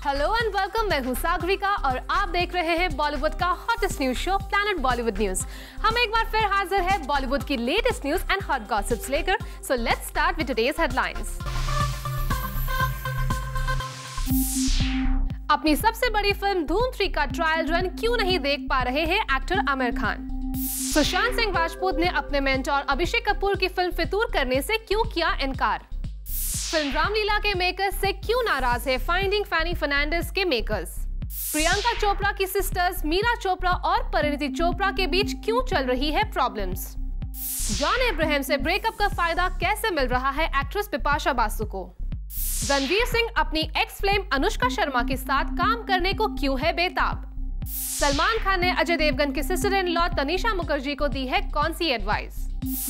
Hello and welcome, मैं हूं सागरिका और आप देख रहे हैं बॉलीवुड का hottest news show planet Bollywood news. हम एक बार फिर हाजिर हैं बॉलीवुड की latest news and hot gossips लेकर। So let's start with today's headlines. अपनी सबसे बड़ी फिल्म धूम 3 का ट्रायल रन क्यों नहीं देख पा रहे हैं एक्टर आमिर खान। सुशांत सिंह राजपूत ने अपने मेंटोर अभिषेक कपूर की फिल्म फितूर करने से क्यों किया इनकार। फिल्म रामलीला के मेकर्स से क्यों नाराज है फाइंडिंग फैनी फर्नांडिस के मेकर्स। प्रियंका चोपड़ा की सिस्टर्स मीरा चोपड़ा और परिणीति चोपड़ा के बीच क्यों चल रही है प्रॉब्लम्स। जॉन अब्राहम से ब्रेकअप का फायदा कैसे मिल रहा है एक्ट्रेस बिपाशा बासु को। रणवीर सिंह अपनी एक्स फ्लेम अनुष्का शर्मा के साथ काम करने को क्यों है बेताब। सलमान खान ने अजय देवगन की sister in law Tanisha Mukherjee को दी है कौन सी एडवाइस।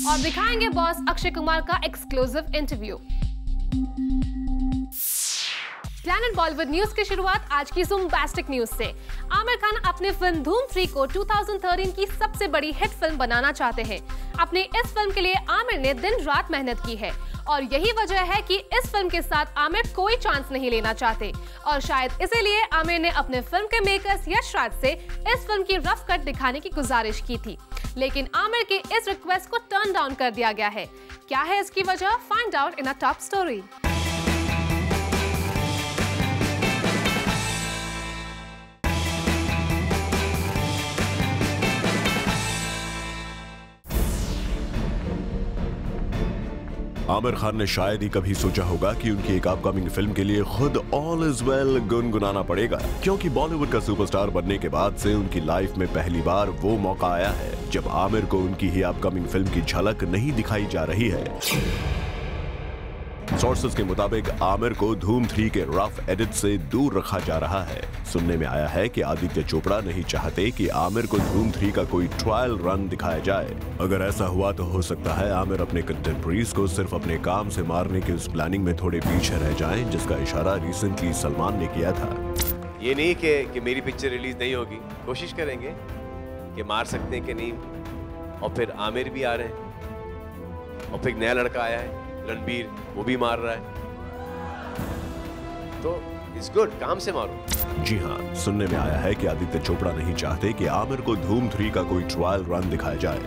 और दिखाएंगे बॉस अक्षय कुमार का exclusive interview. Planet Bollywood news की शुरुआत आज की बॉम्बास्टिक न्यूज से। आमिर खान अपनी फिल्म धूम 3 को 2013 की सबसे बड़ी हिट फिल्म बनाना चाहते हैं। अपनी इस फिल्म के लिए आमिर ने दिन रात मेहनत की है और यही वजह है कि इस फिल्म के साथ आमिर कोई चांस नहीं लेना चाहते और शायद इसीलिए आमिर ने अपने फिल्म के मेकर्स यश राज से इस फिल्म की रफ कट दिखाने की गुजारिश की थी, लेकिन आमिर की इस रिक्वेस्ट को टर्न डाउन कर दिया गया है। क्या है इसकी वजह? फाइंड आउट इन अ टॉप स्टोरी। आमिर खान ने शायद ही कभी सोचा होगा कि उनकी एक अपकमिंग फिल्म के लिए खुद ऑल इज वेल गुनगुनाना पड़ेगा, क्योंकि बॉलीवुड का सुपरस्टार बनने के बाद से उनकी लाइफ में पहली बार वो मौका आया है जब आमिर को उनकी ही अपकमिंग फिल्म की झलक नहीं दिखाई जा रही है। सोर्सेज के मुताबिक आमिर को धूम 3 के रफ एडिट से दूर रखा जा रहा है। सुनने में आया है कि आदित्य चोपड़ा नहीं चाहते कि आमिर को धूम 3 का कोई ट्रायल रन दिखाया जाए। अगर ऐसा हुआ तो हो सकता है आमिर अपने कंटेम्पररीज को सिर्फ अपने काम से मारने की उस प्लानिंग में थोड़े पीछे रह जाएं, जिसका इशारा रिसेंटली सलमान ने किया था। ये नहीं कि मेरी पिक्चर रिलीज नहीं होगी, कोशिश करेंगे कि मार सकते हैं कि नहीं। और फिर आमिर भी आ रहे हैं और फिर नया लड़का आया है रणबीर, वो भी मार रहा है, तो इट्स गुड, काम से मारो। जी हाँ, सुनने में आया है कि आदित्य चोपड़ा नहीं चाहते कि आमिर को धूम 3 का कोई ट्रायल रन दिखाया जाए।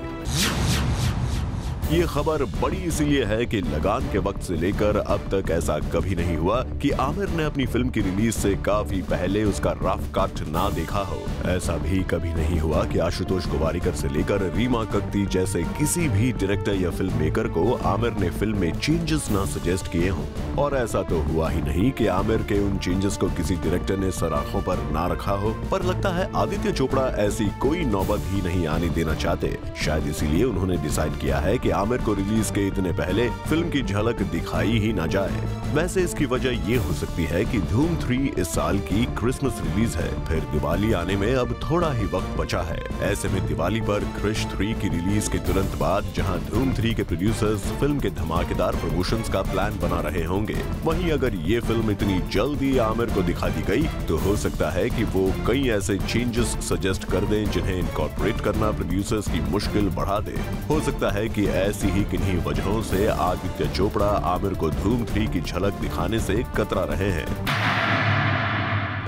ये खबर बड़ी इसीलिए है कि लगान के वक्त से लेकर अब तक ऐसा कभी नहीं हुआ कि आमिर ने अपनी फिल्म की रिलीज से काफी पहले उसका रफ कट ना देखा हो। ऐसा भी कभी नहीं हुआ कि आशुतोष गोवारिकर से लेकर रीमा कक्ती जैसे किसी भी डायरेक्टर या फिल्म मेकर को आमिर ने फिल्म में चेंजेस ना सजेस्ट किए हों। और ऐसा तो हुआ ही नहीं कि आमिर के उन चेंजेस को किसी डायरेक्टर ने सराखों पर ना रखा हो। पर लगता है आदित्य चोपड़ा ऐसी कोई नौबत ही नहीं आने देना चाहते। शायद इसीलिए उन्होंने डिसाइड किया है कि आमिर को रिलीज के इतने पहले फिल्म की झलक दिखाई ही ना जाए। वैसे इसकी वजह ये हो सकती है कि धूम 3 इस साल की क्रिसमस रिलीज है, फिर दिवाली आने में अब थोड़ा ही वक्त बचा है। ऐसे में दिवाली पर क्रिश 3 की रिलीज के तुरंत बाद जहां धूम 3 के प्रोड्यूसर्स फिल्म के धमाकेदार प्रमोशंस का प्लान बना रहे होंगे, वहीं अगर ये फिल्म इतनी जल्दी आमिर को दिखा दी गई तो हो सकता है कि वो कई ऐसे चेंजेस सजेस्ट कर दें जिन्हें इनकॉर्पोरेट करना प्रोड्यूसर्स की मुश्किल बढ़ा दे। हो सकता है कि ऐसी ही किन्हीं वजहों से आदित्य चोपड़ा आमिर को धूम 3 की झलक दिखाने से कतरा रहे हैं।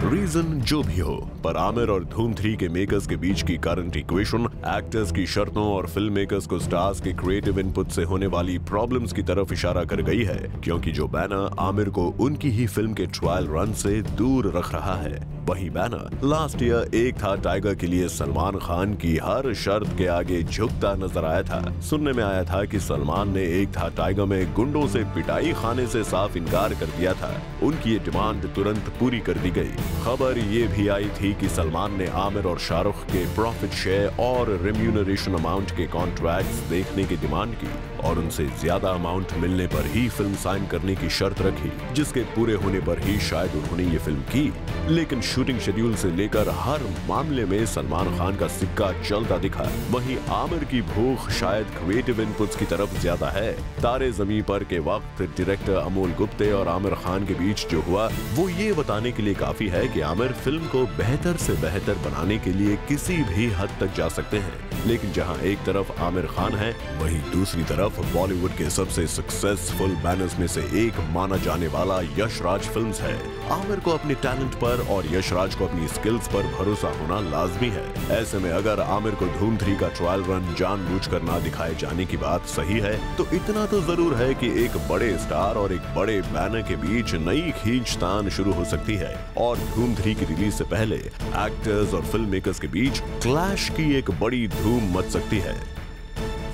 रीजन जो भी हो, पर आमिर और धूम 3 के मेकर्स के बीच की करंट इक्वेशन एक्टर्स की शर्तों और फिल्म मेकर्स को स्टार्स के क्रिएटिव इनपुट से होने वाली प्रॉब्लम्स की तरफ इशारा कर गई है, क्योंकि जो बैनर आमिर को उनकी ही फिल्म के ट्रायल रन से दूर रख रहा है, वही बैनर लास्ट ईयर एक था टाइगर के लिए सलमान खान की हर शर्त के आगे झुकता नजर आया था। सुनने में आया था कि सलमान ने एक था टाइगर में गुंडों से पिटाई खाने से साफ इनकार कर दिया था। उनकी ये डिमांड तुरंत पूरी कर दी गई। खबर ये भी आई थी कि सलमान ने आमिर और शाहरुख के प्रॉफिट शेयर और रेम्यूनरेशन अमाउंट के कॉन्ट्रैक्ट्स देखने की डिमांड की और उनसे ज्यादा अमाउंट मिलने पर ही फिल्म साइन करने की शर्त रखी, जिसके पूरे होने पर ही शायद उन्होंने ये फिल्म की। लेकिन शूटिंग शेड्यूल से लेकर हर मामले में सलमान खान का सिक्का चलता दिखा। वहीं आमिर की भूख शायद क्रिएटिव इनपुट्स की तरफ ज्यादा है। तारे ज़मीं पर के वक्त डायरेक्टर अमोल गुप्ते और आमिर खान के बीच जो हुआ वो ये बताने के लिए काफी है कि आमिर फिल्म को बेहतर से बेहतर बनाने के लिए किसी भी हद तक जा सकते हैं। लेकिन जहां एक तरफ आमिर खान है, वहीं दूसरी तरफ तरफ बॉलीवुड के सबसे सक्सेसफुल बैनर्स में से एक माना जाने वाला यश राज फिल्म्स है। आमिर को अपने टैलेंट पर और यश राज को अपनी स्किल्स पर भरोसा होना लाजमी है। ऐसे में अगर आमिर को धूम 3 का ट्रायल रन जानबूझकर ना दिखाए जाने की बात सही है, तो इतना तो जरूर है कि एक बड़े स्टार और एक बड़े बैनर के बीच नई खींचतान शुरू हो सकती है और धूम 3 की रिलीज से पहले एक्टर्स और फिल्म मेकर्स के बीच क्लैश की एक बड़ी धूम मच सकती है।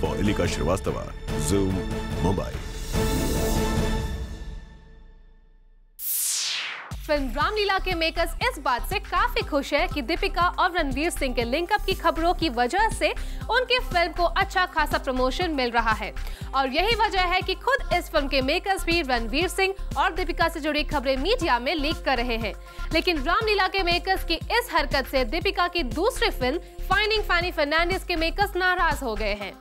For Ilika Shrivastava, Zoom, Mumbai. Film Ramleela के मेकर्स इस बात से काफी खुश है कि दीपिका और रणवीर सिंह के लिंकअप की खबरों की वजह से उनकी फिल्म को अच्छा खासा प्रमोशन मिल रहा है और यही वजह है कि खुद इस फिल्म के मेकर्स भी रणवीर सिंह और दीपिका से जुड़ी खबरें मीडिया में लीक कर रहे हैं। लेकिन रामलीला के मेकर्स की इस हरकत से दीपिका की दूसरी फिल्म फाइंडिंग फैनी फर्नांडिस के मेकर्स नाराज हो गए हैं।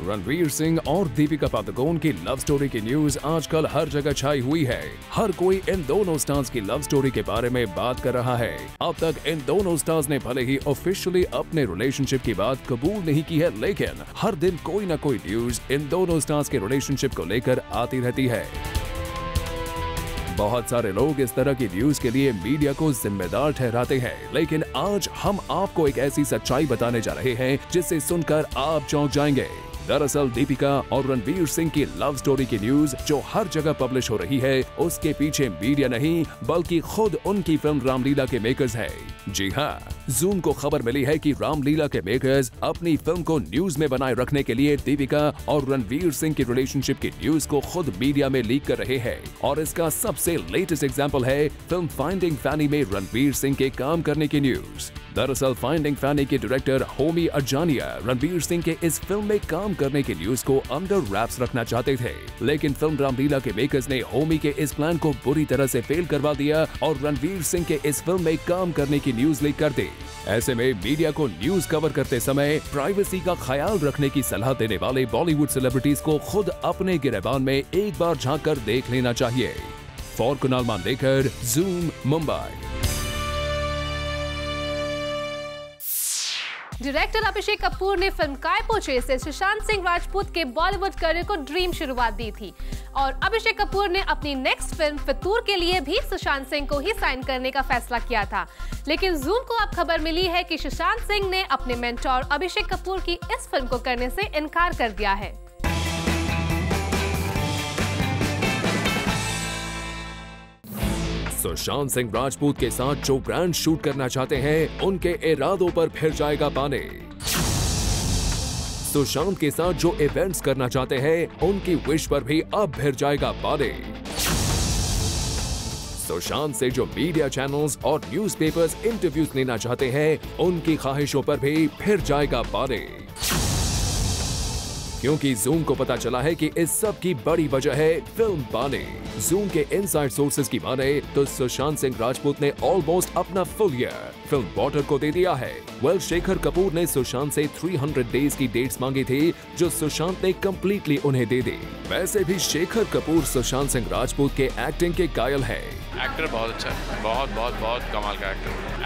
रणवीर सिंह और दीपिका पादुकोण की लव स्टोरी की न्यूज आजकल हर जगह छाई हुई है। हर कोई इन दोनों स्टार्स की लव स्टोरी के बारे में बात कर रहा है। अब तक इन दोनों स्टार्स ने भले ही ऑफिशियली अपने रिलेशनशिप की बात कबूल नहीं की है, लेकिन हर दिन कोई न कोई न्यूज इन दोनों स्टार्स के रिलेशनशिप को लेकर आती रहती है। बहुत सारे लोग इस तरह की न्यूज के लिए मीडिया को जिम्मेदार ठहराते हैं, लेकिन आज हम आपको एक ऐसी सच्चाई बताने जा रहे हैं जिसे सुनकर आप चौंक जाएंगे। दरअसल दीपिका और रणवीर सिंह की लव स्टोरी की न्यूज जो हर जगह पब्लिश हो रही है, उसके पीछे मीडिया नहीं बल्कि खुद उनकी फिल्म रामलीला के मेकर्स है। जी हाँ, ज़ूम को खबर मिली है कि रामलीला के मेकर्स अपनी फिल्म को न्यूज में बनाए रखने के लिए दीपिका और रणवीर सिंह की रिलेशनशिप की न्यूज को खुद मीडिया में लीक कर रहे हैं और इसका सबसे लेटेस्ट एग्जांपल है फिल्म फाइंडिंग फैनी में रणवीर सिंह के काम करने की न्यूज। दरअसल फाइंडिंग फैनी के डायरेक्टर होमी अजानिया रणवीर सिंह के इस फिल्म में काम करने की न्यूज को अंडर रैप्स रखना चाहते थे, लेकिन फिल्म रामलीला के मेकर्स ने होमी के इस प्लान को बुरी तरह से फेल करवा दिया और रणवीर सिंह के इस फिल्म में काम करने की न्यूज लीक कर दी। ऐसे में मीडिया को न्यूज कवर करते समय प्राइवेसी का ख्याल रखने की सलाह देने वाले बॉलीवुड सेलिब्रिटीज को खुद अपने गिरेबान में एक बार झांक कर देख लेना चाहिए। For Kunal Mandekar, Zoom, Mumbai. Director Abhishek Kapoor ने फिल्म काय पो चे से सुशांत सिंह राजपूत के बॉलीवुड करियर को ड्रीम शुरुआत दी थी और अभिषेक कपूर ने अपनी नेक्स्ट फिल्म फितूर के लिए भी सुशांत सिंह को ही साइन करने का फैसला किया था। लेकिन ज़ूम को अब खबर मिली है कि सुशांत सिंह ने अपने मेंटोर अभिषेक कपूर की इस फिल्म को करने से इनकार कर दिया है। सुशांत सिंह राजपूत के साथ जो ब्रांड शूट करना चाहते हैं, उनके इरादों पर फिर जाएगा पानी। सुशांत के साथ जो इवेंट्स करना चाहते हैं, उनकी विश पर भी अब फिर जाएगा पानी। सुशांत से जो मीडिया चैनल्स और न्यूज़पेपर्स इंटरव्यूज लेना चाहते हैं, उनकी ख्वाहिशों पर भी फिर जाएगा पानी। क्योंकि ज़ूम को पता चला है कि इस सब की बड़ी वजह है फिल्म पानी। ज़ूम के इनसाइड सोर्सेज की माने तो सुशांत सिंह राजपूत ने ऑलमोस्ट अपना फुल ईयर फिल्म वॉटर को दे दिया है। शेखर कपूर ने सुशांत से 300 डेज की डेट्स मांगी थी, जो सुशांत ने कंप्लीटली उन्हें दे दी। वैसे भी शेखर कपूर सुशांत सिंह राजपूत के एक्टिंग के कायल है। एक्टर बहुत अच्छा है, बहुत कमाल का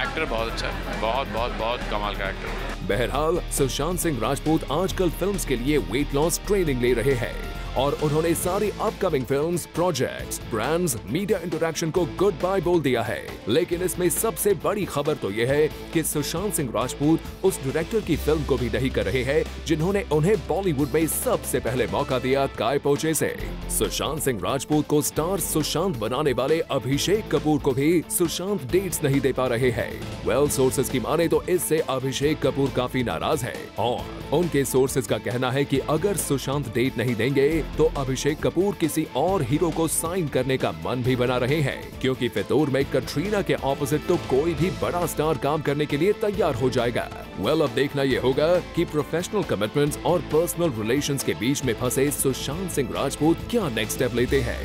एक्टर बहुत अच्छा है, बहुत कमाल का एक्टर। बहरहाल सुशांत सिंह राजपूत आजकल फिल्म्स के लिए वेट लॉस ट्रेनिंग ले रहे हैं और उन्होंने सारी upcoming films, projects, brands, media interaction को गुड बाय बोल दिया है। लेकिन इसमें सबसे बड़ी खबर तो यह है कि सुशांत सिंह राजपूत उस डायरेक्टर की फिल्म को भी नहीं कर रहे हैं जिन्होंने उन्हें बॉलीवुड में सबसे पहले मौका दिया काय पो चे से। सुशांत सिंह राजपूत को स्टार सुशांत बनाने वाले अभिषेक कपूर को भी सुशांत डेट्स नहीं दे पा रहे हैं। सोर्सेज की माने तो इससे अभिषेक कपूर काफी नाराज है और उनके सोर्सेज का कहना है कि अगर सुशांत डेट नहीं देंगे तो अभिषेक कपूर किसी और हीरो को साइन करने का मन भी बना रहे हैं, क्योंकि फितूर में कटरीना के ऑपोजिट तो कोई भी बड़ा स्टार काम करने के लिए तैयार हो जाएगा। अब देखना ये होगा कि प्रोफेशनल कमिटमेंट्स और पर्सनल रिलेशंस के बीच में फंसे सुशांत सिंह राजपूत क्या नेक्स्ट स्टेप लेते हैं।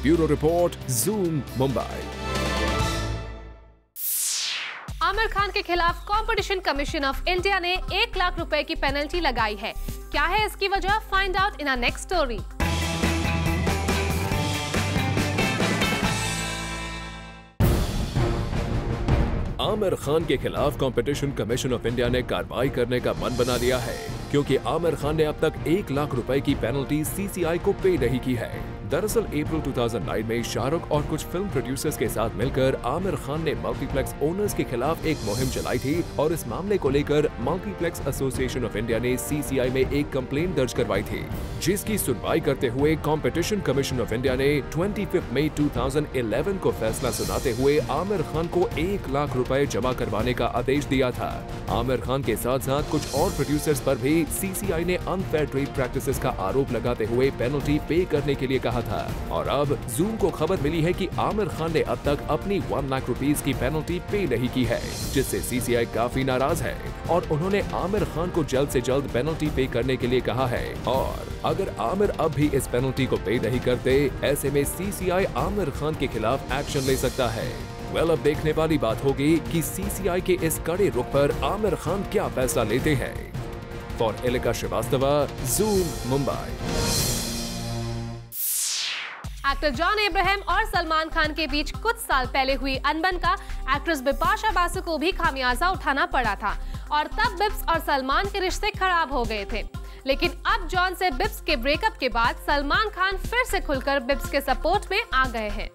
Bureau report, zoom, Mumbai. Aamir Khan के खिलाफ कंपटीशन कमीशन ऑफ इंडिया ने 1 लाख रुपए की पेनल्टी लगाई है। क्या है इसकी वजह? Find out in our next story. Aamir Khan के खिलाफ कंपटीशन कमीशन ऑफ इंडिया ने कार्रवाई करने का मन बना लिया है, क्योंकि आमिर खान ने अब तक 1 लाख रुपए की पेनल्टी CCI को पे नहीं की है। दरअसल अप्रैल 2009 में शाहरुख और कुछ फिल्म प्रोड्यूसर्स के साथ मिलकर आमिर खान ने मल्टीप्लेक्स ओनर्स के खिलाफ एक मुहिम चलाई थी और इस मामले को लेकर मल्टीप्लेक्स एसोसिएशन ऑफ इंडिया ने CCI में एक कंप्लेंट दर्ज करवाई थी, जिसकी सुनवाई करते हुए कंपटीशन कमीशन ऑफ इंडिया ने 25 मई 2011 को फैसला सुनाते हुए आमिर खान को 1 लाख रुपए जमा करवाने का आदेश दिया था। आमिर खान के साथ साथ कुछ और प्रोड्यूसर्स पर भी CCI ने अनफेयर ट्रेड प्रैक्टिसेस का आरोप लगाते हुए पेनल्टी पे करने के लिए कहा था। और अब जूम को खबर मिली है कि आमिर खान ने अब तक अपनी 1 लाख रुपीस की पेनल्टी पे नहीं की है, जिससे CCI काफी नाराज है और उन्होंने आमिर खान को जल्द से जल्द पेनल्टी पे करने के लिए कहा है। और अगर आमिर अब भी इस पेनल्टी को पे नहीं करते, ऐसे में CCI आमिर खान के खिलाफ एक्शन ले सकता है। अब देखने वाली बात होगी कि CCI के इस कड़े रुख पर आमिर खान क्या फैसला लेते हैं। For Elika Srivastava, zoom Mumbai. Actor John Abraham और सलमान खान के बीच कुछ साल पहले हुई अनबन का एक्ट्रेस बिपाशा बासु को भी खामियाजा उठाना पड़ा था और तब बिप्स और सलमान के रिश्ते खराब हो गए थे। लेकिन अब जॉन से बिप्स के ब्रेकअप के बाद सलमान खान फिर से खुलकर बिप्स के सपोर्ट में आ गए हैं।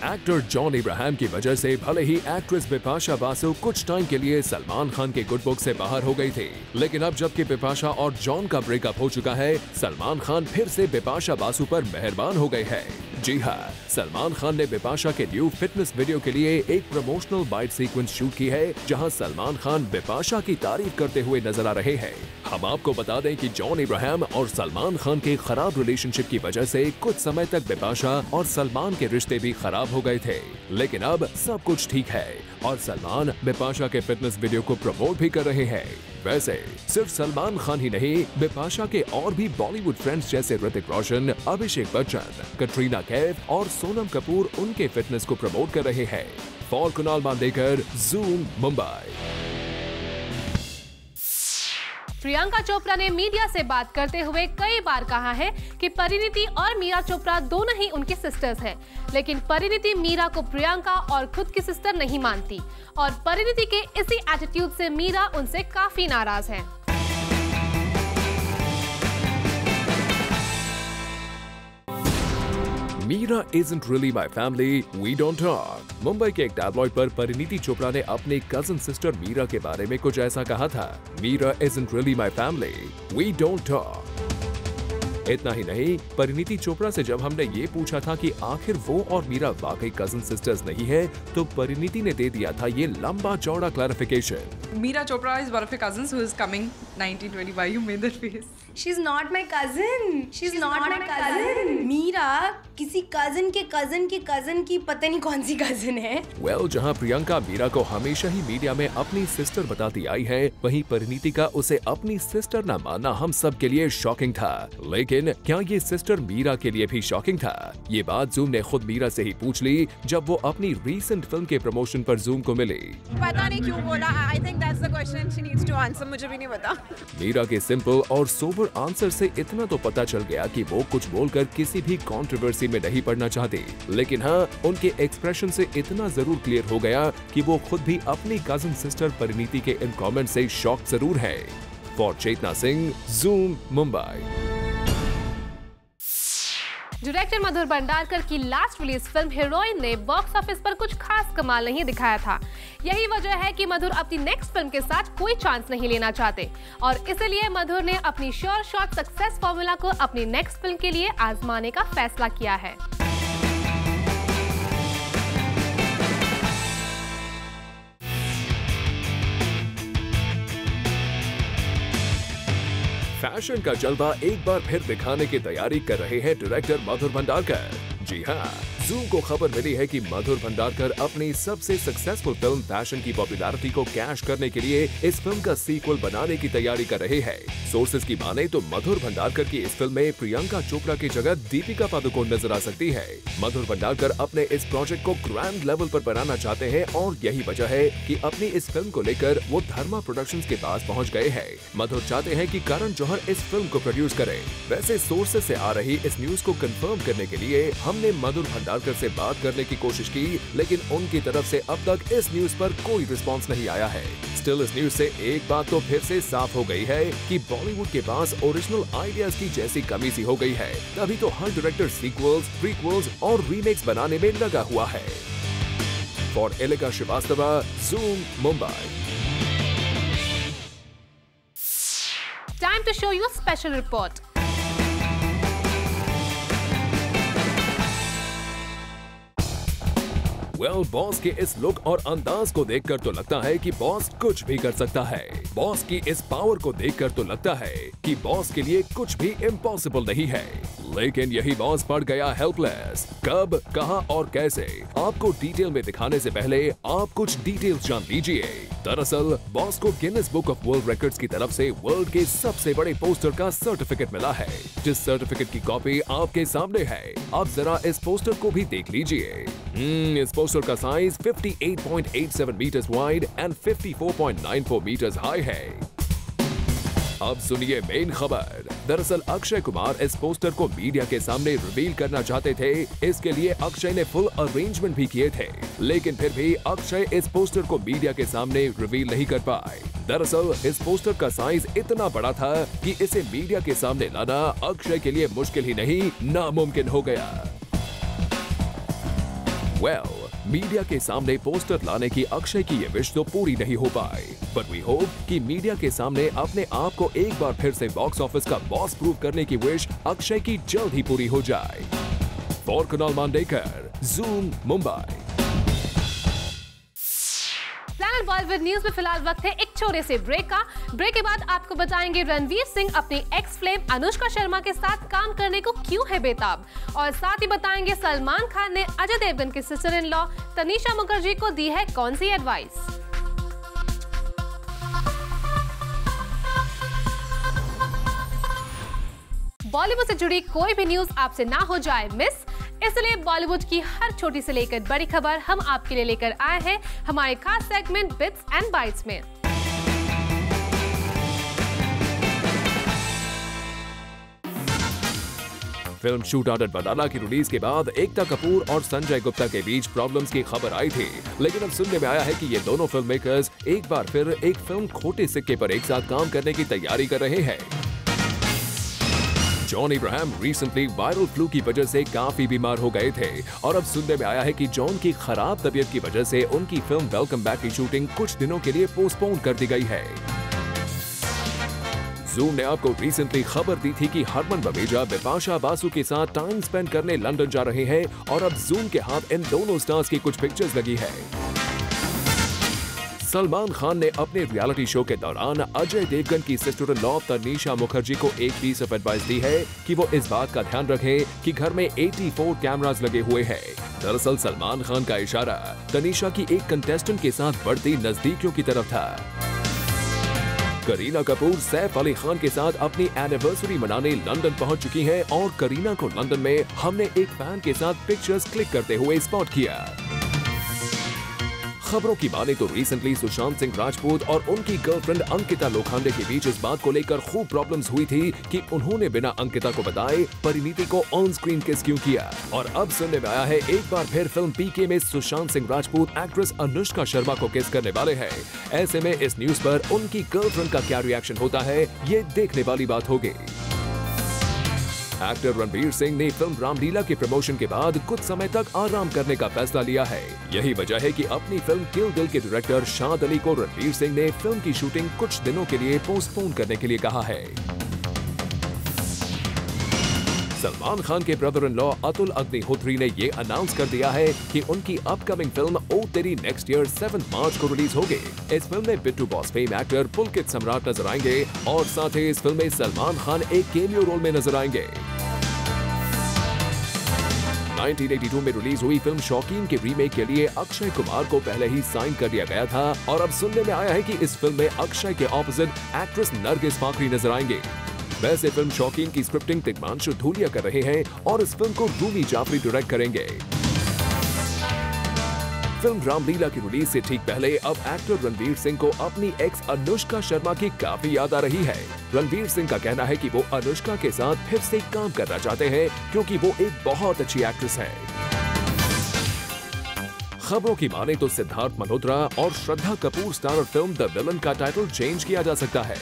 एक्टर जॉन अब्राहम की वजह से भले ही एक्ट्रेस बिपाशा बासु कुछ टाइम के लिए सलमान खान के गुड बुक से बाहर हो गई थी, लेकिन अब जबकि बिपाशा और जॉन का ब्रेकअप हो चुका है, सलमान खान फिर से बिपाशा बासु पर मेहरबान हो गए हैं। जी हाँ, सलमान खान ने बिपाशा के न्यू फिटनेस वीडियो के लिए एक प्रमोशनल बाइट सीक्वेंस शूट की है, जहां सलमान खान बिपाशा की तारीफ करते हुए नजर आ रहे हैं। हम आपको बता दें कि जॉन अब्राहम और सलमान खान के खराब रिलेशनशिप की वजह से कुछ समय तक बिपाशा और सलमान के रिश्ते भी खराब हो गए थे, लेकिन अब सब कुछ ठीक है और सलमान बिपाशा के फिटनेस वीडियो को प्रमोट भी कर रहे हैं। वैसे सिर्फ सलमान खान ही नहीं, बिपाशा के और भी बॉलीवुड फ्रेंड्स जैसे ऋतिक रोशन, अभिषेक बच्चन, कटरीना कैफ और सोनम कपूर उनके फिटनेस को प्रमोट कर रहे हैं। For Kunal Mandekar, Zoom Mumbai. प्रियंका चोपड़ा ने मीडिया से बात करते हुए कई बार कहा है कि परिणीति और मीरा चोपड़ा दोनों ही उनकी सिस्टर्स हैं, लेकिन परिणीति मीरा को प्रियंका और खुद की सिस्टर नहीं मानती और परिणीति के इसी एटीट्यूड से मीरा उनसे काफी नाराज है। Meera isn't really my family, we don't talk। Mumbai के एक टैबलॉइड पर परिणीति चोपड़ा ने अपने कजन सिस्टर मीरा के बारे में कुछ ऐसा कहा था। Meera isn't really my family, we don't talk। इतना ही नहीं, परिणीति चोपड़ा से जब हमने ये पूछा था कि आखिर वो और मीरा वाकई कजन सिस्टर्स नहीं है, तो परिणीति ने दे दिया था ये लंबा चौड़ा clarification. Meera Chopra is one of your cousins who is coming 1920. Why you made that face? She's not my cousin. She's not my cousin. Meera किसी cousin के cousin की पता नहीं कौन सी cousin है। जहां प्रियंका मीरा को हमेशा ही मीडिया में अपनी सिस्टर बताती आई है, वहीं परिणीति का उसे अपनी सिस्टर न मानना हम सब के लिए शॉकिंग था। लेकिन क्या ये सिस्टर मीरा के लिए भी शॉकिंग था? ये बात जूम ने खुद मीरा से ही पूछ ली जब वो अपनी रीसेंट फिल्म के प्रमोशन पर जूम को मिली। पता नहीं क्यों बोला। I think that's the question she needs to answer. मुझे भी नहीं पता। मीरा के सिंपल और सोबर आंसर से इतना तो पता चल गया कि वो कुछ बोलकर किसी भी कंट्रोवर्सी में नहीं पड़ना चाहती, लेकिन हाँ, उनके एक्सप्रेशन से इतना जरूर क्लियर हो गया कि वो खुद भी अपनी कजन सिस्टर परिणीति के इन कमेंट से शॉक जरूर है। For Chetna Singh, Zoom Mumbai. Director Madhur Bhandarkar की लास्ट रिलीज फिल्म हीरोइन ने बॉक्स ऑफिस पर कुछ खास कमाल नहीं दिखाया था। यही वजह है कि मधुर अपनी नेक्स्ट फिल्म के साथ कोई चांस नहीं लेना चाहते और इसलिए मधुर ने अपनी श्योर शॉट सक्सेस फॉर्मूला को अपनी नेक्स्ट फिल्म के लिए आजमाने का फैसला किया है। फैशन का जलवा एक बार फिर दिखाने की तैयारी कर रहे हैं डायरेक्टर मधुर भंडारकर। जी हाँ, जूम को खबर मिली है कि मधुर भंडारकर अपनी सबसे सक्सेसफुल फिल्म पैशन की पॉपुलैरिटी को कैश करने के लिए इस फिल्म का सीक्वल बनाने की तैयारी कर रहे हैं। सोर्सेज की माने तो मधुर भंडारकर की इस फिल्म में प्रियंका चोपड़ा की जगह दीपिका पादुकोण नजर आ सकती है। मधुर भंडारकर अपने इस प्रोजेक्ट को ग्रैंड लेवल पर बनाना चाहते हैं और यही वजह है कि अपनी इस फिल्म को लेकर वो धर्मा प्रोडक्शंस के पास पहुंच गए हैं। मधुर चाहते हैं कि करण जौहर इस फिल्म को प्रोड्यूस करे। वैसे सोर्सेज से आ रही इस न्यूज को कंफर्म करने के लिए हमने मधुर भंडारकर से बात करने की कोशिश की, लेकिन उनकी तरफ से अब तक इस न्यूज पर कोई रिस्पांस नहीं आया है। स्टिल इस न्यूज से एक बात तो फिर से साफ हो गई है कि बॉलीवुड के पास ओरिजिनल आइडियाज की जैसी कमी सी हो गई है, तभी तो हर डायरेक्टर सीक्वल्स, प्रीक्वल्स और रीमेक्स बनाने में लगा हुआ है। For Elika Srivastava, zoom, Mumbai. Time to show you a special report. Boss के इस लुक और अंदाज को देखकर तो लगता है कि बॉस कुछ भी कर सकता है। बॉस की इस पावर को देखकर तो लगता है कि बॉस के लिए कुछ भी इम्पॉसिबल नहीं है। लेकिन यही बॉस पड़ गया हेल्पलेस। कब, कहां और कैसे, आपको डिटेल में दिखाने से पहले आप कुछ डिटेल्स जान लीजिए। दरअसल बॉस को Guinness book of world records की तरफ से वर्ल्ड के सबसे बड़े पोस्टर का सर्टिफिकेट मिला है, जिस सर्टिफिकेट की कॉपी आपके सामने है। आप जरा इस पोस्टर को भी देख लीजिए। इस पोस्टर का size 58.87 metres wide and 54.94 metres high है। अब सुनिए मेन खबर। दरअसल अक्षय कुमार इस पोस्टर को मीडिया के सामने रिवील करना चाहते थे। इसके लिए अक्षय ने फुल अरेंजमेंट भी किए थे, लेकिन फिर भी अक्षय इस पोस्टर को मीडिया के सामने रिवील नहीं कर पाए। दरअसल इस पोस्टर का साइज इतना बड़ा था कि इसे मीडिया के सामने लाना अक्षय के लिए मुश्किल ही नहीं, नामुमकिन हो गया। मीडिया के सामने पोस्टर लाने की अक्षय की ये विश तो पूरी नहीं हो पाई, बट वी होप कि मीडिया के सामने अपने आप को एक बार फिर से बॉक्स ऑफिस का बॉस प्रूव करने की विश अक्षय की जल्द ही पूरी हो जाए। For Kunal Mandekar, Zoom, Mumbai. Planet Bollywood news में फिलहाल वक्त है एक छोटे से ब्रेक का। ब्रेक के बाद आपको बताएंगे रणवीर सिंह अपनी एक्स फ्लेम अनुष्का शर्मा के साथ काम करने को क्यों है बेताब, और साथ ही बताएंगे सलमान खान ने अजय देवगन की sister in law Tanisha Mukherjee को दी है कौन सी एडवाइस। बॉलीवुड से जुड़ी कोई भी न्यूज आपसे ना हो जाए मिस, इसलिए बॉलीवुड की हर छोटी से लेकर बड़ी खबर हम आपके लिए लेकर आए हैं हमारे खास सेगमेंट बिट्स एंड बाइट्स में। Film shoot out at Badala की रिलीज के बाद एकता कपूर और संजय गुप्ता के बीच प्रॉब्लम्स की खबर आई थी, लेकिन अब सुनने में आया है कि ये दोनों फिल्म मेकर्स एक बार फिर एक फिल्म खोटे सिक्के पर एक साथ काम करने की तैयारी कर रहे हैं। John Ibrahim recently viral flu की वजह से काफी बीमार हो गए थे, और अब सुनने में आया है कि जॉन की खराब तबीयत की वजह से उनकी फिल्म वेलकम बैक की शूटिंग कुछ दिनों के लिए पोस्टपोन कर दी गई है। जूम ने आपको रिसेंटली खबर दी थी कि हरमन बवेजा बिपाशा बासु के साथ टाइम स्पेंड करने लंदन जा रहे हैं, और अब जूम के हाथ इन दोनों स्टार्स की कुछ पिक्चर्स लगी है। सलमान खान ने अपने रियलिटी शो के दौरान अजय देवगन की sister in law Tanisha Mukherjee को एक पीस ऑफ एडवाइस दी है कि वो इस बात का ध्यान रखें कि घर में 84 कैमरास लगे हुए हैं। दरअसल सलमान खान का इशारा तनीषा की एक कंटेस्टेंट के साथ बढ़ती नजदीकियों की तरफ था। करीना कपूर सैफ अली खान के साथ अपनी एनिवर्सरी मनाने लंदन पहुंच चुकी हैं, और करीना को लंदन में हमने एक फैन के साथ पिक्चर्स क्लिक करते हुए स्पॉट किया। खबरों की माने तो रिसेंटली सुशांत सिंह राजपूत और उनकी गर्लफ्रेंड अंकिता लोखंडे के बीच इस बात को लेकर खूब प्रॉब्लम्स हुई थी कि उन्होंने बिना अंकिता को बताए परिणीति को ऑन स्क्रीन किस क्यों किया, और अब सुनने में आया है एक बार फिर फिल्म पीके में सुशांत सिंह राजपूत एक्ट्रेस अनुष्का शर्मा को किस करने वाले हैं। ऐसे में इस न्यूज पर उनकी गर्लफ्रेंड का क्या रिएक्शन होता है, ये देखने वाली बात होगी। एक्टर रणवीर सिंह ने फिल्म रामलीला के प्रमोशन के बाद कुछ समय तक आराम करने का फैसला लिया है। यही वजह है कि अपनी फिल्म किल दिल के डायरेक्टर शाद अली को रणवीर सिंह ने फिल्म की शूटिंग कुछ दिनों के लिए पोस्टपोन करने के लिए कहा है। सलमान खान के brother in law Atul Agnihotri ने ये अनाउंस कर दिया है कि उनकी अपकमिंग फिल्म ओ तेरी नेक्स्ट ईयर 7 मार्च को रिलीज होगी। इस फिल्म में Bittu boss fame actor Pulkit Samrat नजर आएंगे, और साथ ही इस फिल्म में सलमान खान एक कैमियो रोल में नजर आएंगे। 1982 में रिलीज हुई फिल्म शौकीन के रीमेक के लिए अक्षय कुमार को पहले ही साइन कर दिया गया था और अब सुनने में आया है कि इस फिल्म में अक्षय के ऑपोजिट एक्ट्रेस नरगिस फाकरी नजर आएंगे। वैसे फिल्म शौकीन की स्क्रिप्टिंग तिग्मांशु धूलिया कर रहे हैं और इस फिल्म को रूमी जाफरी डायरेक्ट करेंगे। फिल्म रामलीला की रिलीज से ठीक पहले अब एक्टर रणवीर सिंह को अपनी एक्स अनुष्का शर्मा की काफी याद आ रही है। रणवीर सिंह का कहना है कि वो अनुष्का के साथ फिर से काम करना चाहते हैं क्योंकि वो एक बहुत अच्छी एक्ट्रेस है। खबरों की माने तो सिद्धार्थ मल्होत्रा और Shraddha Kapoor starrer film the villain का टाइटल चेंज किया जा सकता है।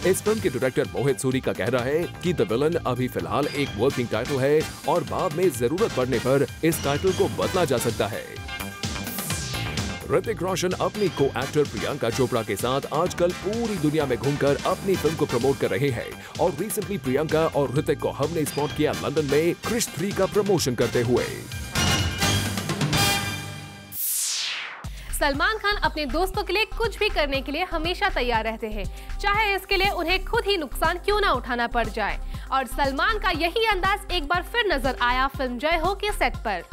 इस फिल्म के डायरेक्टर मोहित सूरी का कहना है कि द विलन अभी फिलहाल एक वर्किंग टाइटल है और बाद में जरूरत पड़ने पर इस टाइटल को बदला जा सकता है। ऋतिक रोशन अपनी को एक्टर प्रियंका चोपड़ा के साथ आजकल पूरी दुनिया में घूमकर अपनी फिल्म को प्रमोट कर रहे हैं और रिसेंटली प्रियंका और ऋतिक को हमने स्पॉट किया लंदन में क्रिश 3 का प्रमोशन करते हुए। सलमान खान अपने दोस्तों के लिए कुछ भी करने के लिए हमेशा तैयार रहते हैं, चाहे इसके लिए उन्हें खुद ही नुकसान क्यों ना उठाना पड़ जाए। और सलमान का यही अंदाज एक बार फिर नजर आया फिल्म जय हो के सेट पर।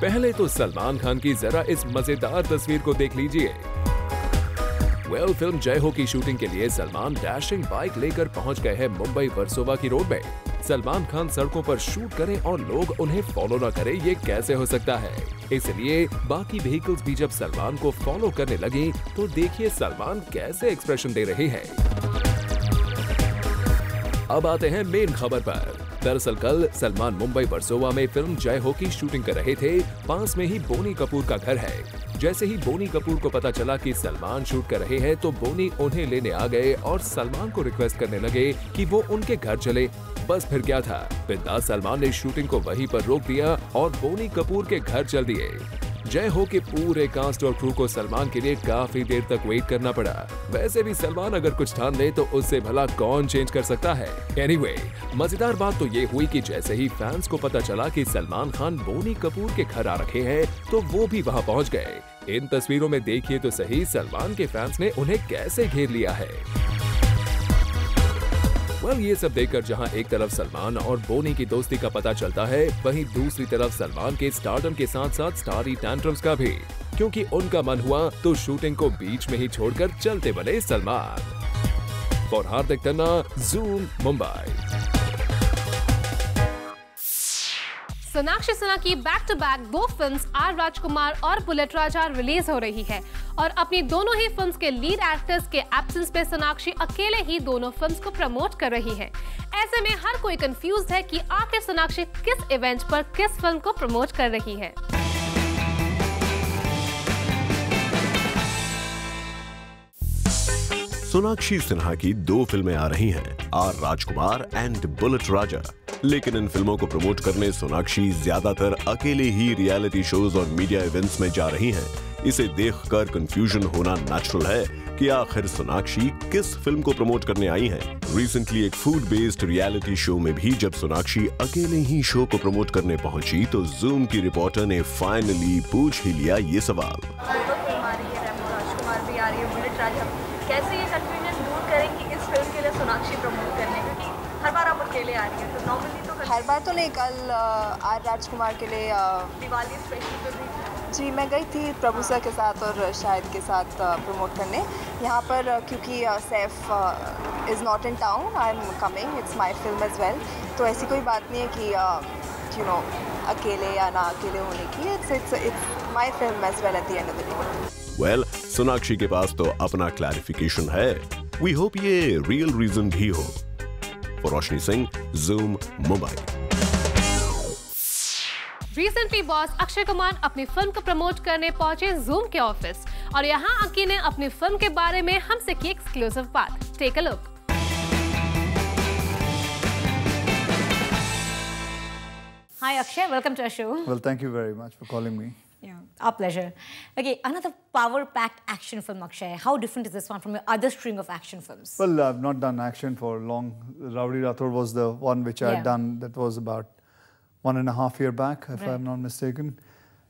पहले तो सलमान खान की जरा इस मजेदार तस्वीर को देख लीजिए। फिल्म जय हो की शूटिंग के लिए सलमान डैशिंग बाइक लेकर पहुंच गए हैं मुंबई वर्सोवा की रोड में। सलमान खान सड़कों पर शूट करें और लोग उन्हें फॉलो न करें, ये कैसे हो सकता है। इसलिए बाकी व्हीकल्स भी जब सलमान को फॉलो करने लगे तो देखिए सलमान कैसे एक्सप्रेशन दे रहे हैं। अब आते हैं मेन खबर पर। दरअसल कल सलमान मुंबई वर्सोवा में फिल्म जय हो की शूटिंग कर रहे थे। पास में ही बोनी कपूर का घर है। जैसे ही बोनी कपूर को पता चला कि सलमान शूट कर रहे हैं तो बोनी उन्हें लेने आ गए और सलमान को रिक्वेस्ट करने लगे कि वो उनके घर चले। बस फिर क्या था, बिंदास सलमान ने शूटिंग को वहीं पर रोक दिया और बोनी कपूर के घर चल दिए। जय हो के पूरे कास्ट और क्रू को सलमान के लिए काफी देर तक वेट करना पड़ा। वैसे भी सलमान अगर कुछ ठान ले तो उससे भला कौन चेंज कर सकता है। एनीवे, मजेदार बात तो ये हुई कि जैसे ही फैंस को पता चला कि सलमान खान बोनी कपूर के घर आ रखे हैं तो वो भी वहां पहुंच गए। इन तस्वीरों में देखिए तो सही सलमान के फैंस ने उन्हें कैसे घेर लिया है। ये सब देखकर जहां एक तरफ सलमान और बोनी की दोस्ती का पता चलता है, वहीं दूसरी तरफ सलमान के स्टारडम के साथ साथ स्टारी टैंट्रम्स का भी, क्योंकि उनका मन हुआ तो शूटिंग को बीच में ही छोड़कर चलते बने Salman. For Hardik Tanna, zoom, Mumbai. Sonakshi Sinha की back to back 2 films R Rajkumar और बुलेट राजा रिलीज हो रही है और अपनी दोनों ही फिल्म्स के लीड एक्टर्स के एब्सेंस पे सोनाक्षी अकेले ही दोनों फिल्म्स को प्रमोट कर रही है। ऐसे में हर कोई कंफ्यूज है कि आखिर सोनाक्षी किस इवेंट पर किस फिल्म को प्रमोट कर रही है। सोनाक्षी सिन्हा की 2 फिल्में आ रही हैं, आर राजकुमार एंड बुलेट राजा। लेकिन इन फिल्मों को प्रमोट करने सोनाक्षी ज्यादातर अकेले ही रियलिटी शोज और मीडिया इवेंट्स में जा रही हैं। इसे देखकर कंफ्यूजन होना नेचुरल है कि आखिर सोनाक्षी किस फिल्म को प्रमोट करने आई हैं। रिसेंटली एक फूड बेस्ड रियलिटी शो में भी जब सोनाक्षी अकेले ही शो को प्रमोट करने पहुंची तो जूम की रिपोर्टर ने फाइनली पूछ ही लिया ये सवाल। कैसे ये कंफ्यूजन दूर करें कि इस फिल्म के लिए सोनाक्षी प्रमोट करने, क्योंकि हर बार आप अकेले आ रही हैं तो नॉर्मली तो हर बार तो नहीं, कल आर राजकुमार के लिए दिवाली स्पेशल पे भी जी मैं गई थी प्रभु सर के साथ और शाहिद के साथ प्रमोट करने यहाँ पर, क्योंकि Saif is not in town, I am coming, it's my film as well. तो ऐसी कोई बात नहीं है कि यू नो अकेले या ना अकेले होने की, it's my film as well at the end of the day. Well, Sonakshi के पास तो अपना क्लैरिफिकेशन है। वी होप ये रियल रीजन भी हो। For Roshni Singh, Zoom, Mumbai. Recently boss Akshay Kumar अपनी फिल्म को प्रमोट करने पहुंचे जूम के ऑफिस और यहाँ अंकी ने अपनी फिल्म के बारे में हमसे की एक्सक्लूसिव बात। Take a look. Hi Akshay, welcome to our show. Well, thank you very much for calling me. Yeah, our pleasure. Okay, another power-packed action film, Akshay. How different is this one from your other string of action films? Well, I've not done action for long. Rowdy Rathore was the one which I had done. That was about 1.5 years back, if I'm not mistaken.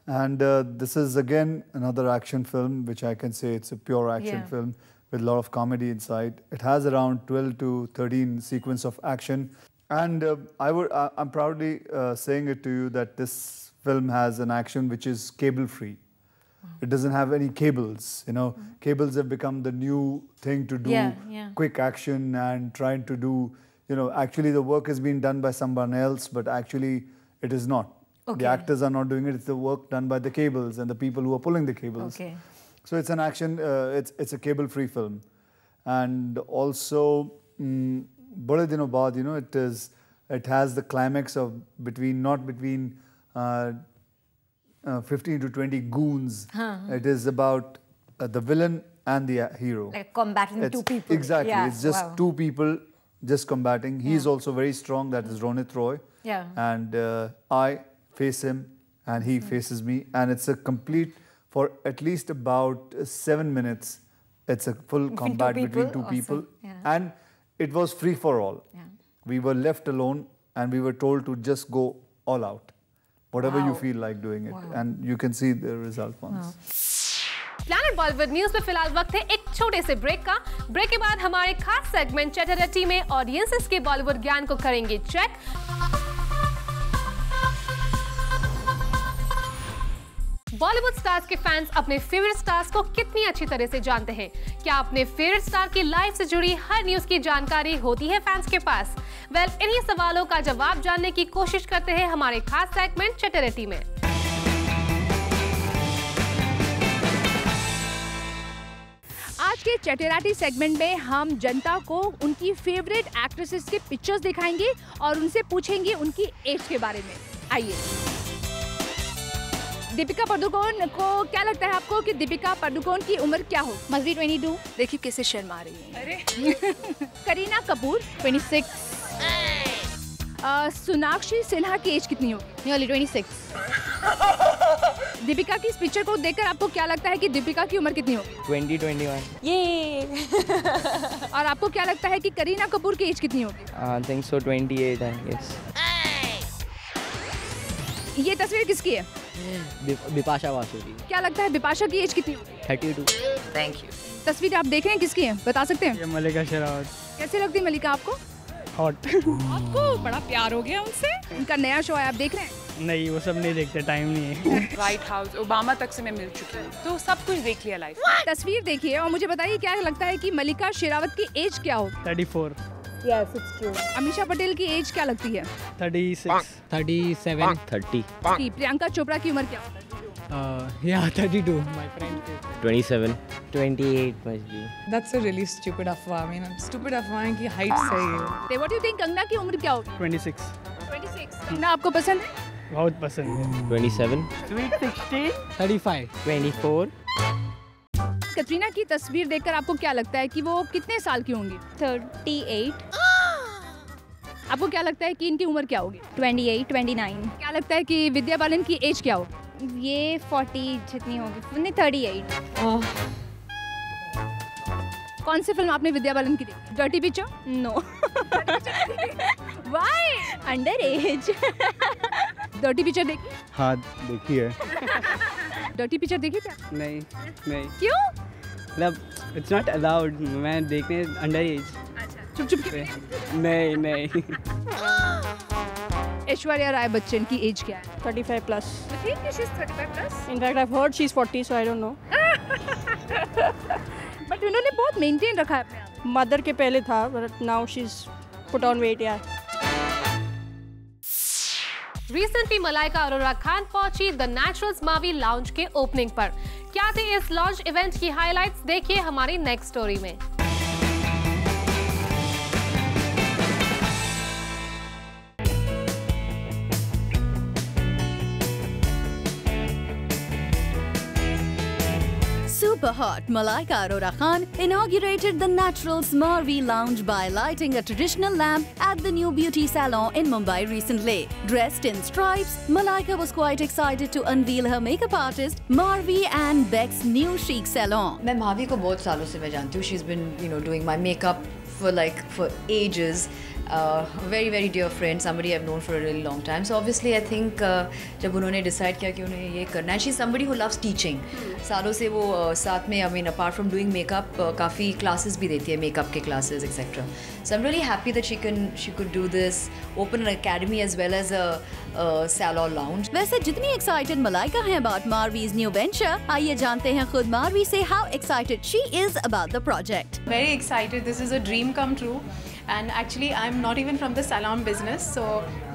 And this is again another action film, which I can say it's a pure action film. with a lot of comedy inside. It has around 12 to 13 sequence of action. And I'm proudly saying it to you that this film has an action which is cable-free. It doesn't have any cables, you know. Cables have become the new thing to do quick action and trying to do, you know, actually the work is being done by someone else, but actually it is not. The actors are not doing it, it's the work done by the cables and the people who are pulling the cables. So it's an action, it's a cable-free film. And also, Bade Dino Baad, you know, it has the climax of not between 15 to 20 goons. It is about the villain and the hero. Like combating two people. Exactly. It's just two people just combating. He's also very strong. That is Ronit Roy. And I face him and he faces me. And it's a complete, for at least about 7 minutes, it's a full combat between two people. And it was free for all. We were left alone and we were told to just go all out. Whatever you feel like doing it. And you can see the result once. Planet Bollywood news में फिलहाल वक्त है एक छोटे से break का। Break के बाद हमारे खास सेगमेंट चटरटी में ऑडियंसेस के बॉलीवुड ज्ञान को करेंगे चेक। बॉलीवुड स्टार्स के फैंस अपने फेवरेट स्टार्स को कितनी अच्छी तरह से जानते हैं? क्या अपने फेवरेट स्टार की लाइफ से जुड़ी हर न्यूज की जानकारी होती है फैंस के पास? वेल, इन्हीं सवालों का जवाब जानने की कोशिश करते हैं हमारे खास सेगमेंट चटरटी में। आज के चटराटी सेगमेंट में हम जनता को उनकी फेवरेट एक्ट्रेसेस के पिक्चर्स दिखाएंगे और उनसे पूछेंगे उनकी एज के बारे में। आइए, दीपिका पादुकोण को क्या लगता है आपको कि दीपिका पादुकोण की उम्र क्या हो? Must be 22। देखिए कैसे शर्मा रही है। अरे करीना कपूर 26। सोनाक्षी सिन्हा की एज कितनी होगी? नियरली 26। दीपिका की इस पिक्चर को देखकर आपको क्या लगता है कि दीपिका की उम्र कितनी होगी? 21। ये और आपको क्या लगता है कि करीना कपूर की एज कितनी होगी? I think so 28 I guess. ये तस्वीर किसकी है? बिपाशा बासु की। क्या लगता है बिपाशा की एज कितनी होगी? 32। Thank you. तस्वीर आप देख रहे हैं किसकी है, बता सकते हैं? ये मलिका शेरावत। कैसे लगती है मलिका आपको? हॉट। आपको बड़ा प्यार हो गया उनसे? उनका नया शो है, आप देख रहे हैं? नहीं, वो सब नहीं देखते, टाइम नहीं है। व्हाइट हाउस, ओबामा तक से मैं मिल चुकी हूँ, तो सब कुछ देख लिया लाइफ। तस्वीर देखिए और मुझे बताइए क्या लगता है कि मलिका शेरावत की एज क्या हो? 34। Yes, it's true. Amisha Patel की एज क्या लगती है? 36, 37, 30। प्रियंका चोपड़ा की उम्र क्या? Yeah, 32. My friend is 27, 28 must be. That's a really stupid अफवाह। I mean, stupid अफवाह है कि हाइट सही है। What do you think Kangana की उम्र क्या होगी? 26। 26। कंगना आपको पसंद है? बहुत पसंद है। 27, Sweet 16, 35, 24। कटरीना की तस्वीर देखकर आपको क्या लगता है कि वो कितने साल की होंगी? 38। आपको क्या लगता है कि इनकी उम्र क्या होगी? 28, 29। क्या लगता है कि विद्या बालन की एज क्या होगी? ये 40 जितनी होगी, नहीं 38। कौन सी फिल्म आपने विद्या बालन की देखी? Dirty picture? No. Why? Under age. Dirty picture देखी? हाँ, देखी है। डर्टी पिक्चर देखी क्या? नहीं। क्यों? मतलब इट्स नॉट अलाउड, मैं देखने अंडर एज। चुप नहीं। ऐश्वर्या राय बच्चन की एज क्या है? 35 plus. You think she's 35 plus? In fact, I've heard she's 40, so I don't know. But उन्होंने बहुत मेंटेन रखा है अपने आप। मदर के पहले था, but now she's put on weight, yeah. Recently Malaika Arora Khan पहुंची द नेचुरल्स मावी लाउंज के ओपनिंग पर। क्या थे इस लॉन्च इवेंट की हाइलाइट्स? देखिए हमारी नेक्स्ट स्टोरी में। Super hot, Malaika Arora Khan inaugurated the Naturals Marvi Lounge by lighting a traditional lamp at the new beauty salon in Mumbai recently. Dressed in stripes, Malaika was quite excited to unveil her makeup artist Marvi and Beck's new chic salon. मैं मावी को बहुत सालों से मैं जानती हूँ. She's been, doing my makeup for ages. very dear friend, somebody I've known for a really long time. So obviously I think जब उन्होंने decide किया कि उन्हें ये करना है, she's somebody who loves teaching. सालों से वो साथ में, I mean apart from doing makeup, काफ़ी classes भी देती है, makeup के classes etc. So I'm really happy that she could do this, open an academy as well as a salon lounge. वैसे जितनी excited मलाइका है about Marvi's new venture, आइए जानते हैं खुद Marvi से how excited she is about the project. Very excited. This is a dream come true. And actually, I'm not even from the salon business, so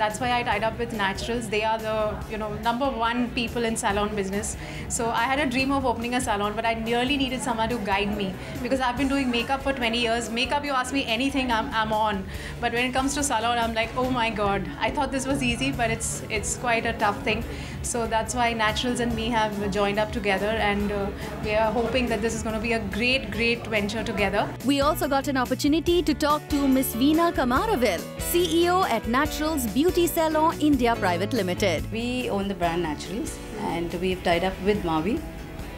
that's why I tied up with Naturals. They are the #1 people in salon business. So I had a dream of opening a salon, but I really needed someone to guide me because I've been doing makeup for 20 years. Makeup, you ask me anything, I'm on. But when it comes to salon, I'm like, oh my God! I thought this was easy, but it's quite a tough thing. So that's why Naturals and me have joined up together, and we are hoping that this is going to be a great venture together. We also got an opportunity to talk to Miss Veena Kamaravil, CEO at Naturals Beauty Salon India Private Limited. We own the brand Naturals, and we've tied up with Marvi,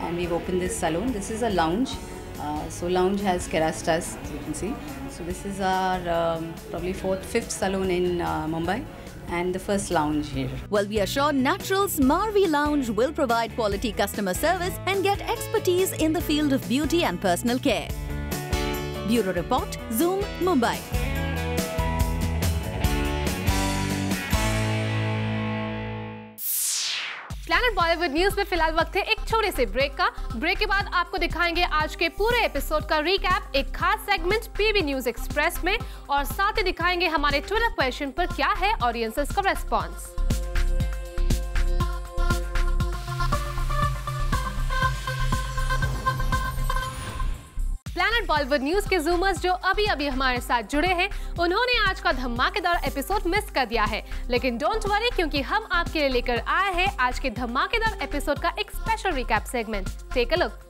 and we've opened this salon. This is a lounge. So lounge has Kerastase, as you can see. So this is our probably 5th salon in Mumbai. And the first lounge here. Well, we are sure Naturals Marvi Lounge will provide quality customer service and get expertise in the field of beauty and personal care. Bureau Report, Zoom, Mumbai. Planet Bollywood news में फिलहाल वक्त है एक छोटे से break का। Break के बाद आपको दिखाएंगे आज के पूरे एपिसोड का रिकैप, एक खास सेगमेंट पीबी न्यूज एक्सप्रेस में, और साथ ही दिखाएंगे हमारे ट्विटर क्वेश्चन पर क्या है ऑडियंसेस का रेस्पॉन्स। प्लैनेट बॉलीवुड न्यूज के जूमर्स जो अभी हमारे साथ जुड़े हैं, उन्होंने आज का धमाकेदार एपिसोड मिस कर दिया है, लेकिन डोंट वरी क्योंकि हम आपके लिए लेकर आए हैं आज के धमाकेदार एपिसोड का एक special recap segment. Take a look.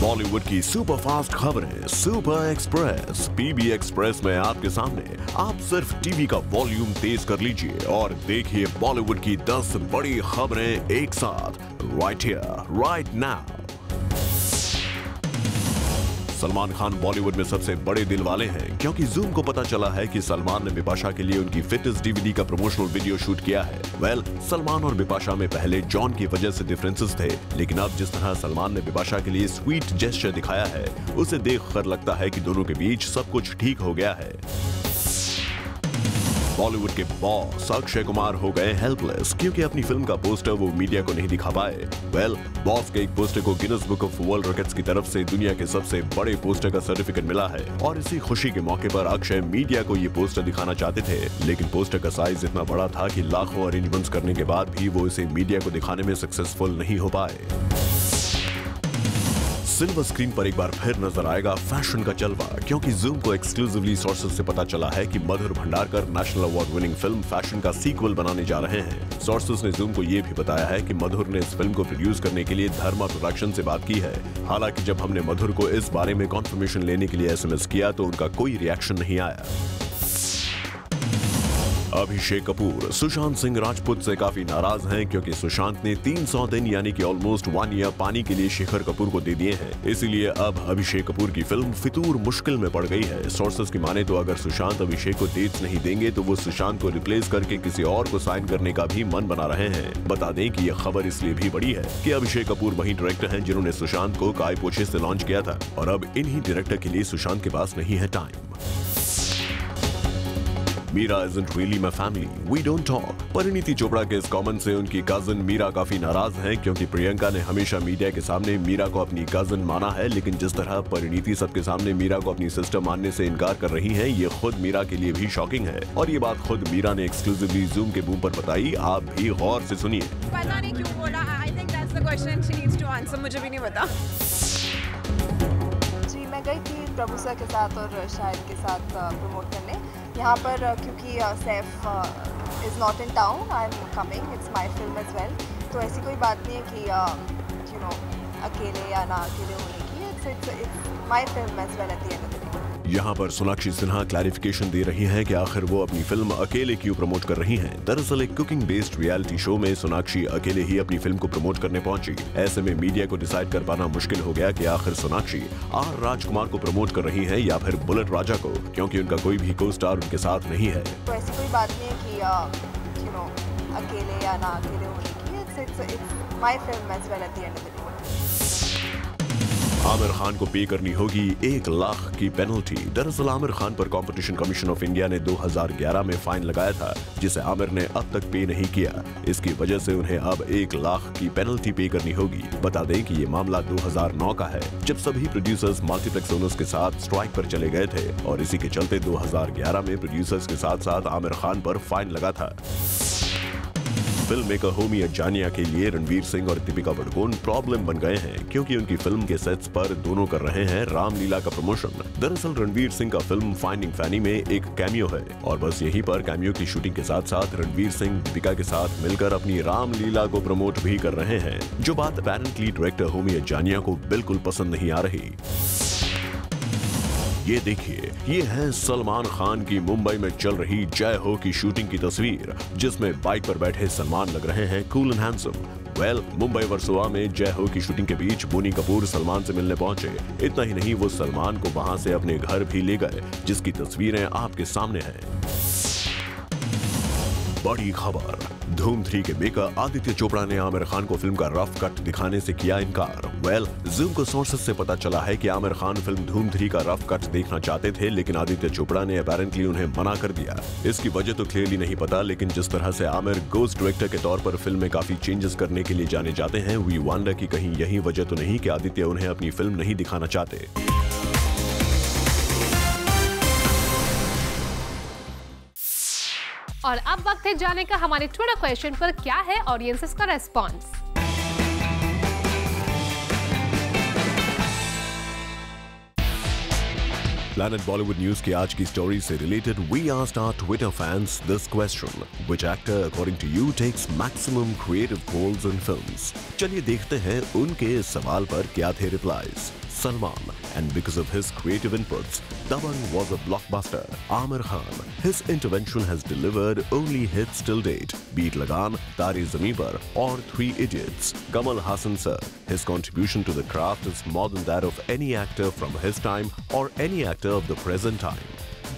Bollywood की सुपर फास्ट खबरें सुपर एक्सप्रेस पीबी एक्सप्रेस में आपके सामने। आप सिर्फ टीवी का वॉल्यूम तेज कर लीजिए और देखिए बॉलीवुड की 10 बड़ी खबरें एक साथ, right here right now. Salman Khan Bollywood में सबसे बड़े दिल वाले हैं क्योंकि जूम को पता चला है कि सलमान ने बिपाशा के लिए उनकी फिटनेस डीवीडी का प्रमोशनल वीडियो शूट किया है। सलमान और बिपाशा में पहले जॉन की वजह से डिफरेंसेस थे, लेकिन अब जिस तरह सलमान ने बिपाशा के लिए स्वीट जेस्चर दिखाया है, उसे देखकर लगता है कि दोनों के बीच सब कुछ ठीक हो गया है। बॉलीवुड के बॉस अक्षय कुमार हो गए हेल्पलेस क्योंकि अपनी फिल्म का पोस्टर वो मीडिया को नहीं दिखा पाए। बॉस के एक पोस्टर को Guinness book of world records की तरफ से दुनिया के सबसे बड़े पोस्टर का सर्टिफिकेट मिला है और इसी खुशी के मौके पर अक्षय मीडिया को ये पोस्टर दिखाना चाहते थे, लेकिन पोस्टर का साइज इतना बड़ा था कि लाखों अरेंजमेंट्स करने के बाद भी वो इसे मीडिया को दिखाने में सक्सेसफुल नहीं हो पाए। सिल्वर स्क्रीन पर एक बार फिर नजर आएगा फैशन का जलवा क्योंकि जूम को एक्सक्लूसिवली सोर्सेज से पता चला है कि Madhur Bhandarkar national award winning film fashion का सीक्वल बनाने जा रहे हैं। सोर्सेज ने जूम को ये भी बताया है कि मधुर ने इस फिल्म को प्रोड्यूस करने के लिए धर्मा प्रोडक्शन से बात की है। हालांकि जब हमने मधुर को इस बारे में कॉन्फर्मेशन लेने के लिए SMS किया तो उनका कोई रिएक्शन नहीं आया। अभिषेक कपूर सुशांत सिंह राजपूत से काफी नाराज हैं क्योंकि सुशांत ने 300 दिन यानी कि ऑलमोस्ट 1 ईयर पानी के लिए शेखर कपूर को दे दिए हैं। इसीलिए अब अभिषेक कपूर की फिल्म फितूर मुश्किल में पड़ गई है। सोर्सेज की माने तो अगर सुशांत अभिषेक को डेट्स नहीं देंगे तो वो सुशांत को रिप्लेस करके किसी और को साइन करने का भी मन बना रहे हैं। बता दें कि यह खबर इसलिए भी बड़ी है कि अभिषेक कपूर वही डायरेक्टर हैं जिन्होंने सुशांत को काय पोछे से लॉन्च किया था और अब इन्हीं डायरेक्टर के लिए सुशांत के पास नहीं है time. Meera isn't really my family, we don't talk। Parineeti Chopra के इस कमेंट से उनकी कजिन मीरा काफी नाराज हैं क्योंकि प्रियंका ने हमेशा मीडिया के सामने मीरा को अपनी कजिन माना है, लेकिन जिस तरह परिणीति सबके सामने मीरा को अपनी सिस्टर मानने से इनकार कर रही हैं, ये खुद मीरा के लिए भी शॉकिंग है और ये बात खुद मीरा ने एक्सक्लूसिवली जूम के बूम पर बताई। आप भी गौर से सुनिए। पता नहीं क्यों बोला, I think that's the question she needs to answer, मुझे भी नहीं पता। जी मैं गई थी प्रभु सर के साथ और शाहिद के साथ प्रमोट करने यहाँ पर क्योंकि Saif is not in town, I am coming, it's my film as well. तो ऐसी कोई बात नहीं है कि यू नो अकेले या ना अकेले होने की, it's my film as well at the end of the day. यहाँ पर सोनाक्षी सिन्हा क्लैरिफिकेशन दे रही हैं कि आखिर वो अपनी फिल्म अकेले क्यों प्रमोट कर रही हैं। दरअसल एक कुकिंग बेस्ड रियलिटी शो में सोनाक्षी अकेले ही अपनी फिल्म को प्रमोट करने पहुंची। ऐसे में मीडिया को डिसाइड कर पाना मुश्किल हो गया कि आखिर सोनाक्षी आर राजकुमार को प्रमोट कर रही हैं या फिर बुलेट राजा को, क्योंकि उनका कोई भी को स्टार उनके साथ नहीं है। तो ऐसी कोई बात नहीं है कि यू नो अकेले या ना अकेले होने की। It's my film as well at the end of the day. Aamir Khan को पे करनी होगी 1 लाख की पेनल्टी। दरअसल आमिर खान पर कंपटीशन कमीशन ऑफ इंडिया ने 2011 में फाइन लगाया था, जिसे आमिर ने अब तक पे नहीं किया। इसकी वजह से उन्हें अब 1 लाख की पेनल्टी पे करनी होगी। बता दें कि ये मामला 2009 का है, जब सभी प्रोड्यूसर्स मल्टीप्लेक्स ओनर्स के साथ स्ट्राइक पर चले गए थे और इसी के चलते 2011 में प्रोड्यूसर्स के साथ साथ आमिर खान पर फाइन लगा था। फिल्म मेकर होमी अजानिया के लिए रणवीर सिंह और दीपिका पादुकोण प्रॉब्लम बन गए हैं, क्योंकि उनकी फिल्म के सेट्स पर दोनों कर रहे हैं रामलीला का प्रमोशन। दरअसल रणवीर सिंह का फिल्म फाइंडिंग फैनी में एक कैमियो है और बस यहीं पर कैमियो की शूटिंग के साथ साथ रणवीर सिंह दीपिका के साथ मिलकर अपनी रामलीला को प्रमोट भी कर रहे हैं, जो बात अपेरेंटली डायरेक्टर होमी अजानिया को बिल्कुल पसंद नहीं आ रही। ये देखिए, ये है सलमान खान की मुंबई में चल रही जय हो की शूटिंग की तस्वीर, जिसमें बाइक पर बैठे सलमान लग रहे हैं cool and handsome. Mumbai Versova में जय हो की शूटिंग के बीच बोनी कपूर सलमान से मिलने पहुंचे। इतना ही नहीं, वो सलमान को वहां से अपने घर भी ले गए, जिसकी तस्वीरें आपके सामने हैं। बड़ी खबर, धूम 3 के मेकर आदित्य चोपड़ा ने आमिर खान को फिल्म का रफ कट दिखाने से किया इनकार। ज़ूम को सोर्सेस से पता चला है कि आमिर खान फिल्म धूम 3 का रफ कट देखना चाहते थे, लेकिन आदित्य चोपड़ा ने अपेरेंटली उन्हें मना कर दिया। इसकी वजह तो क्लियरली नहीं पता, लेकिन जिस तरह से आमिर गोस्ट डायरेक्टर के तौर पर फिल्म में काफी चेंजेस करने के लिए जाने जाते हैं, वी वंडर कि कहीं यही वजह तो नहीं कि आदित्य उन्हें अपनी फिल्म नहीं दिखाना चाहते। और अब वक्त है जाने का हमारे ट्विटर क्वेश्चन पर क्या है ऑडियंसेस का रेस्पॉन्स। Planet Bollywood News की आज की स्टोरी से related we asked our Twitter fans this question: Which actor, according to you, takes maximum creative roles in films? चलिए देखते हैं उनके इस सवाल पर क्या थे replies. Salman, and because of his creative inputs, Dabangg was a blockbuster. Aamir Khan, his intervention has delivered only hits till date, be it Lagaan, Tare Zameen Par, or 3 Idiots. Kamal Haasan sir, his contribution to the craft is more than that of any actor from his time or any actor of the present time.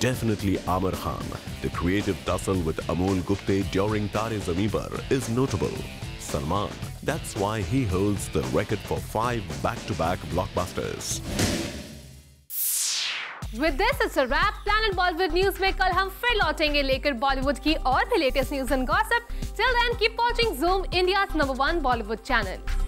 Definitely Aamir Khan. The creative tussle with Amol Gupte during Tare Zameen Par is notable. Salman, that's why he holds the record for 5 back-to-back blockbusters. With this, it's a wrap. Planet Bollywood News में कल हम फिर लौटेंगे लेकर बॉलीवुड की और भी latest news and gossip. Till then, keep watching Zoom, India's #1 Bollywood channel.